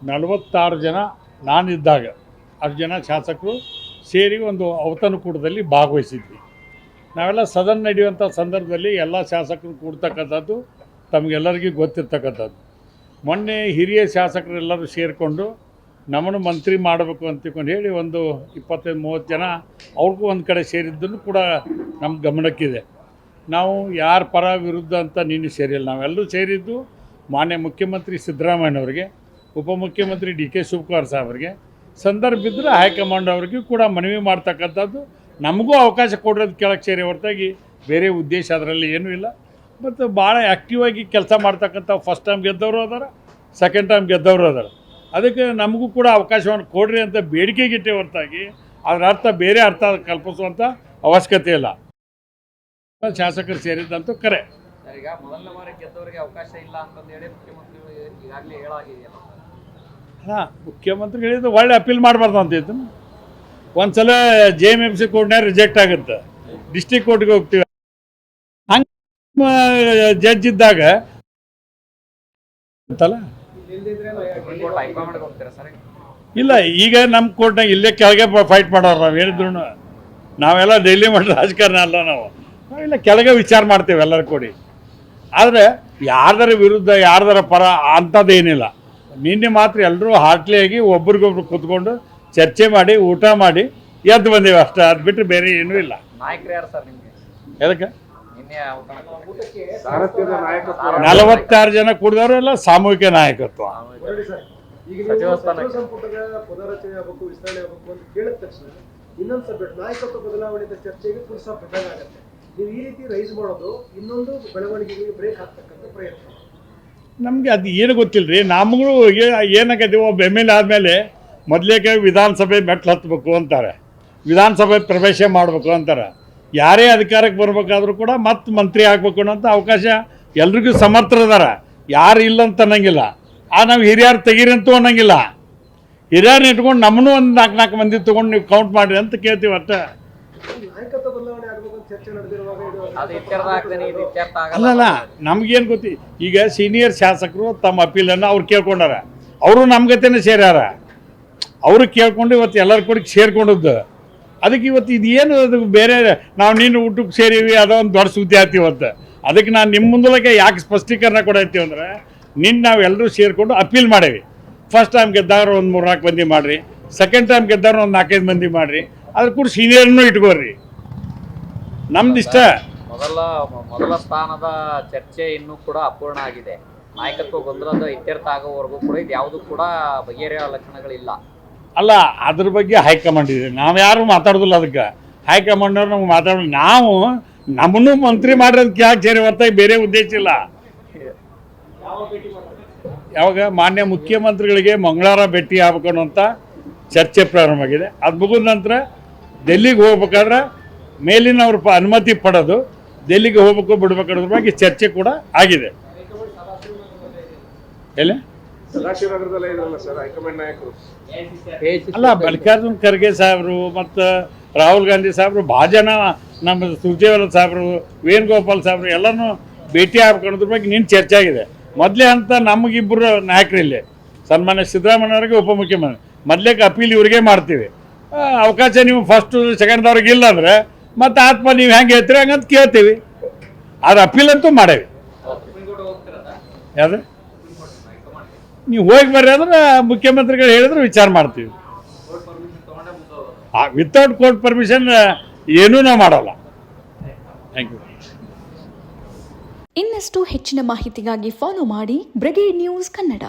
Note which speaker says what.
Speaker 1: 46 ಜನ ನಾನಿದ್ದಾಗ 10 ಜನ ಶಾಸಕರು ಸೇರಿ ಒಂದು ಔತಣಕೂಟದಲ್ಲಿ ಭಾಗವಹಿಸಿದ್ವಿ. ನಾವೆಲ್ಲ ಸದನ ನಡೆಯುವಂಥ ಸಂದರ್ಭದಲ್ಲಿ ಎಲ್ಲ ಶಾಸಕರು ಕೂಡ್ತಕ್ಕಂಥದ್ದು ತಮಗೆಲ್ಲರಿಗೂ ಗೊತ್ತಿರ್ತಕ್ಕಂಥದ್ದು. ಮೊನ್ನೆ ಹಿರಿಯ ಶಾಸಕರೆಲ್ಲರೂ ಸೇರಿಕೊಂಡು ನಮ್ಮನ್ನು ಮಂತ್ರಿ ಮಾಡಬೇಕು ಅಂತಕೊಂಡು ಹೇಳಿ ಒಂದು 25-30 ಜನ ಅವ್ರಿಗೂ ಒಂದು ಕಡೆ ಸೇರಿದ್ದನ್ನು ಕೂಡ ನಮ್ಮ ಗಮನಕ್ಕಿದೆ. ನಾವು ಯಾರ ಪರ ವಿರುದ್ಧ ಅಂತ ನೀನು ಸೇರಿಲ್ಲ. ನಾವೆಲ್ಲರೂ ಸೇರಿದ್ದು ಮಾನ್ಯ ಮುಖ್ಯಮಂತ್ರಿ ಸಿದ್ದರಾಮಯ್ಯನವರಿಗೆ, ಉಪಮುಖ್ಯಮಂತ್ರಿ ಡಿ ಕೆ ಶಿವಕುಮಾರ್ ಸಾಹೇಬರಿಗೆ, ಸಂದರ್ಭ ಇದ್ದರೆ ಹೈಕಮಾಂಡ್ ಅವ್ರಿಗೂ ಕೂಡ ಮನವಿ ಮಾಡ್ತಕ್ಕಂಥದ್ದು. ನಮಗೂ ಅವಕಾಶ ಕೊಡೋದು ಕೆಳಗೆ ಸೇರಿ ಹೊರತಾಗಿ ಬೇರೆ ಉದ್ದೇಶ ಅದರಲ್ಲಿ ಏನೂ ಇಲ್ಲ. ಮತ್ತು ಭಾಳ ಆ್ಯಕ್ಟಿವ್ ಆಗಿ ಕೆಲಸ ಮಾಡ್ತಕ್ಕಂಥ ಫಸ್ಟ್ ಟೈಮ್ ಗೆದ್ದವರು ಅದಾರ, ಸೆಕೆಂಡ್ ಟೈಮ್ ಗೆದ್ದವರು ಅದಾರ. ಅದಕ್ಕೆ ನಮಗೂ ಕೂಡ ಅವಕಾಶವನ್ನು ಕೊಡ್ರಿ ಅಂತ ಬೇಡಿಕೆಗಿಟ್ಟೆ ಹೊರತಾಗಿ ಅದರ ಅರ್ಥ ಬೇರೆ ಅರ್ಥ ಕಲ್ಪಿಸುವಂಥ ಅವಶ್ಯಕತೆ ಇಲ್ಲ. ಶಾಸಕರು ಸೇರಿದ್ದಂತೂ ಕರೆ.
Speaker 2: ಈಗ ಮೊದಲನೇ ಬಾರಿ ಗೆದ್ದವರಿಗೆ ಅವಕಾಶ ಇಲ್ಲ ಅಂತಂದೇಳಿ ಮುಖ್ಯಮಂತ್ರಿಗಳು ಈಗಾಗಲೇ ಹೇಳಾಗಿದೆಯಲ್ಲ.
Speaker 1: ಹಾಂ, ಮುಖ್ಯಮಂತ್ರಿ ಹೇಳಿದ್ದು ಒಳ್ಳೆ ಅಪೀಲ್ ಮಾಡಬಾರ್ದು ಅಂತಿತ್ತು. ಒಂದು ಸಲ JMFC ಕೋರ್ಟ್ನಾಗ ರಿಜೆಕ್ಟ್ ಆಗುತ್ತೆ, ಡಿಸ್ಟ್ರಿಕ್ಟ್ ಕೋರ್ಟ್ಗೆ ಹೋಗ್ತೀವಿ. ಹಂಗೆ ಜಡ್ಜ್ ಇದ್ದಾಗ ಅಂತಲ್ಲ ಇಲ್ಲ. ಈಗ ನಮ್ಮ ಕೋರ್ಟ್ನಾಗ ಇಲ್ಲೇ ಕೆಳಗೆ ಫೈಟ್ ಮಾಡೋರು. ನಾವು ಹೇಳಿದ್ರು ನಾವೆಲ್ಲ ಡೆಲ್ಲಿ ಮಾಡಿ ರಾಜಕಾರಣ ಅಲ್ಲ, ನಾವೆಲ್ಲ ಕೆಳಗೆ ವಿಚಾರ ಮಾಡ್ತೇವೆ ಎಲ್ಲರೂ ಕೂಡಿ. ಆದರೆ ಯಾರ್ದರ ವಿರುದ್ಧ ಯಾರ್ದರ ಪರ ಅಂಥದ್ದೇನಿಲ್ಲ. ನಿನ್ನೆ ಮಾತ್ರ ಎಲ್ಲರೂ ಹಾರ್ಟ್ಲಿಯಾಗಿ ಒಬ್ರಿಗೊಬ್ರು ಕೂತ್ಕೊಂಡು ಚರ್ಚೆ ಮಾಡಿ ಊಟ ಮಾಡಿ ಎದ್ದು ಬಂದೇವೆ ಅಷ್ಟೇ. ಅದು ಬಿಟ್ಟರೆ ಬೇರೆ ಏನೂ ಇಲ್ಲ.
Speaker 2: ನಾಯಕರು ಯಾರು ಸರ್ ನಿಮಗೆ?
Speaker 1: ಎದಕ್ಕೆ?
Speaker 2: ನಿನ್ನೆ
Speaker 1: 46 ಜನ ಕುಡಿದವರೆಲ್ಲ ಸಾಮೂಹಿಕ ನಾಯಕತ್ವ.
Speaker 2: ಸಚಿವ ಸ್ಥಾನ
Speaker 3: ಪುನರಚನೆ ಆಗಬೇಕು, ವಿಸ್ತರಣೆ ಆಗಬೇಕು ಅಂತ ಕೇಳಿದ ತಕ್ಷಣ ಇನ್ನೊಂದು ಸಬ್ಜೆಕ್ಟ್ ನಾಯಕತ್ವ ಬದಲಾವಣೆ ಚರ್ಚೆಗೆ ಪುರುಷ ಆಗುತ್ತೆ. ನೀವು ಈ ರೀತಿ ರೈಸ್ ಮಾಡೋದು ಇನ್ನೊಂದು ಬೆಳವಣಿಗೆಗೆ ಬ್ರೇಕ್ ಹಾಕ್ತಕ್ಕಂಥ ಪ್ರಯತ್ನ.
Speaker 1: ನಮಗೆ ಅದು ಏನು ಗೊತ್ತಿಲ್ಲ ರೀ. ನಮಗೂ ಏನಾಗೈತಿ, ಒಬ್ಬ MLA ಆದಮೇಲೆ ಮೊದಲೇಕೆ ವಿಧಾನಸಭೆ ಮೆಟ್ಲು ಹತ್ತಬೇಕು ಅಂತಾರೆ, ವಿಧಾನಸಭೆ ಪ್ರವೇಶ ಮಾಡಬೇಕು ಅಂತಾರೆ. ಯಾರೇ ಅಧಿಕಾರಕ್ಕೆ ಬರಬೇಕಾದ್ರೂ ಕೂಡ ಮತ್ತೆ ಮಂತ್ರಿ ಆಗಬೇಕು ಅನ್ನೋಂಥ ಅವಕಾಶ ಎಲ್ರಿಗೂ ಸಮರ್ಥರದಾರ, ಯಾರು ಇಲ್ಲ ಅಂತ ಅನ್ನಂಗಿಲ್ಲ. ನಾವು ಹಿರಿಯರು ತೆಗೀರಿ ಅಂತೂ ಅನ್ನಂಗಿಲ್ಲ. ಹಿರಿಯರನ್ನ ಇಟ್ಕೊಂಡು ನಮ್ಮನ್ನೂ ಒಂದು 4 ಮಂದಿ ತೊಗೊಂಡು ನೀವು ಕೌಂಟ್ ಮಾಡಿರಿ ಅಂತ ಕೇಳ್ತೀವಿ ಅಷ್ಟೇ.
Speaker 3: ನಾಯಕತ್ವ ಬದಲಾವಣೆ ಆಗಬೇಕು ಅಂತ ಚರ್ಚೆ ನಡೆದಿರುವಾಗ
Speaker 1: ಅಲ್ಲಲ್ಲ, ನಮ್ಗೇನು ಗೊತ್ತಿ. ಈಗ ಸೀನಿಯರ್ ಶಾಸಕರು ತಮ್ಮ ಅಪೀಲನ್ನು ಅವ್ರು ಕೇಳ್ಕೊಂಡಾರ, ಅವರು ನಮ್ಮ ಗತೆನೇ ಸೇರ್ಯಾರ. ಅವರು ಕೇಳ್ಕೊಂಡು ಇವತ್ತು ಎಲ್ಲರ ಕೂಡ ಸೇರ್ಕೊಂಡದ್ದು. ಅದಕ್ಕೆ ಇವತ್ತು ಇದೇನು ಅದು ಬೇರೆ ನಾವು ನೀನು ಊಟಕ್ಕೆ ಸೇರೀವಿ ಅದೊಂದು ದೊಡ್ಡ ಸುದ್ದಿ ಆಯ್ತು ಇವತ್ತು. ಅದಕ್ಕೆ ನಾನು ನಿಮ್ಮ ಮುಂದಲಕ್ಕೆ ಯಾಕೆ ಸ್ಪಷ್ಟೀಕರಣ ಕೊಡೈತೀವಿ ಅಂದರೆ, ನಿನ್ನ ನಾವೆಲ್ಲರೂ ಸೇರಿಕೊಂಡು ಅಪೀಲ್ ಮಾಡೇವಿ. ಫಸ್ಟ್ ಟೈಮ್ ಗೆದ್ದವ್ರು ಒಂದು 3-4 ಮಂದಿ ಮಾಡಿರಿ, ಸೆಕೆಂಡ್ ಟೈಮ್ ಗೆದ್ದವ್ರು ಒಂದು 4-5 ಮಂದಿ ಮಾಡಿರಿ, ಅದ್ರ ಕೂಡ ಸೀನಿಯರ್ನೂ ಇಟ್ಕೋರಿ. ನಮ್ದು ಇಷ್ಟ.
Speaker 2: ಮೊದಲ ಸ್ಥಾನದ ಚರ್ಚೆ ಇನ್ನೂ ಕೂಡ ಅಪೂರ್ಣ ಆಗಿದೆ. ನಾಯಕತ್ವ ಗೊಂದಲದ ಇತ್ಯರ್ಥ ಆಗೋವರೆಗೂ ಕೂಡ ಇದು ಯಾವುದೂ ಕೂಡ ಬಗೆಹರಿಯೋ ಲಕ್ಷಣಗಳಿಲ್ಲ.
Speaker 1: ಅಲ್ಲ, ಅದ್ರ ಬಗ್ಗೆ ಹೈಕಮಾಂಡ್ ಇದೆ, ನಾವು ಯಾರು ಮಾತಾಡೋದಿಲ್ಲ. ಅದಕ್ಕೆ ಹೈಕಮಾಂಡವ್ರು ನಮ್ಗೆ ಮಾತಾಡೋದು. ನಾವು ನಮ್ಮನ್ನು ಮಂತ್ರಿ ಮಾಡಿರೋದಕ್ಕೆ ಯಾಕೆ ಸೇರಿ ಹೊರತಾಗಿ ಬೇರೆ ಉದ್ದೇಶ ಇಲ್ಲ. ಯಾವಾಗ ಮಾನ್ಯ ಮುಖ್ಯಮಂತ್ರಿಗಳಿಗೆ ಮಂಗಳವಾರ ಭೇಟಿ ಆಗ್ಬೇಕು ಅನ್ನೋಂಥ ಚರ್ಚೆ ಪ್ರಾರಂಭ ಆಗಿದೆ. ಅದು ಮುಗಿದ ನಂತರ ಡೆಲ್ಲಿಗೆ ಹೋಗ್ಬೇಕಾದ್ರೆ ಮೇಲಿನವ್ರ ಅನುಮತಿ ಪಡೆದು ಡೆಲ್ಲಿಗೆ ಹೋಗ್ಬೇಕು ಬಿಡ್ಬೇಕು ಅನ್ನೋದ್ರ ಬಗ್ಗೆ ಚರ್ಚೆ ಕೂಡ ಆಗಿದೆ. ಎಲ್ಲಿ ಅಲ್ಲ, ಮಲ್ಲಿಕಾರ್ಜುನ್ ಖರ್ಗೆ ಸಾಹೇಬರು ಮತ್ತು ರಾಹುಲ್ ಗಾಂಧಿ ಸಾಹೇಬರು ಭಾಳ ಜನ, ನಮ್ಮ ಸುರ್ಜೇವಾಲ ಸಾಹೇಬರು, ವೇಣುಗೋಪಾಲ್ ಸಾಹೇಬರು ಎಲ್ಲರೂ ಭೇಟಿ ಆಗ್ಬೇಕು ಅನ್ನೋದ್ರ ಬಗ್ಗೆ ನಿನ್ನ ಚರ್ಚೆ ಆಗಿದೆ. ಮೊದಲೇ ಅಂತ ನಮಗಿಬ್ಬರು ನಾಯಕರು ಇಲ್ಲಿ, ಸನ್ಮಾನ್ಯ ಸಿದ್ದರಾಮಯ್ಯವ್ರಿಗೆ, ಉಪಮುಖ್ಯಮಂತ್ರಿ ಮೊದಲೇಕ ಅಪೀಲ್ ಇವ್ರಿಗೆ ಮಾಡ್ತೀವಿ. ಅವಕಾಶ ನೀವು ಫಸ್ಟ್ ಸೆಕೆಂಡ್ದವ್ರಿಗೆ ಇಲ್ಲ ಅಂದರೆ ಮತ್ತು ಆತ್ಮ ನೀವು ಹೆಂಗೆ ಹೇಳ್ತೀರಿ ಹಂಗಂತ ಕೇಳ್ತೀವಿ. ಅದು ಅಪೀಲ್ ಅಂತೂ ಮಾಡೇವಿ. ಯಾವ್ದು ನೀವು ಹೋಗಿ ಬರ್ರಿ ಅಂದ್ರೆ ಮುಖ್ಯಮಂತ್ರಿಗಳು ಹೇಳಿದ್ರೆ ವಿಚಾರ ಮಾಡ್ತೀವಿ. ವಿತೌಟ್ ಕೋರ್ಟ್ ಪರ್ಮಿಷನ್ ಏನೂ ನಾವು ಮಾಡೋಲ್ಲ. Thank you.
Speaker 4: ಇನ್ನಷ್ಟು ಹೆಚ್ಚಿನ ಮಾಹಿತಿಗಾಗಿ ಫಾಲೋ ಮಾಡಿ ಬ್ರಿಗೇಡ್ ನ್ಯೂಸ್ ಕನ್ನಡ.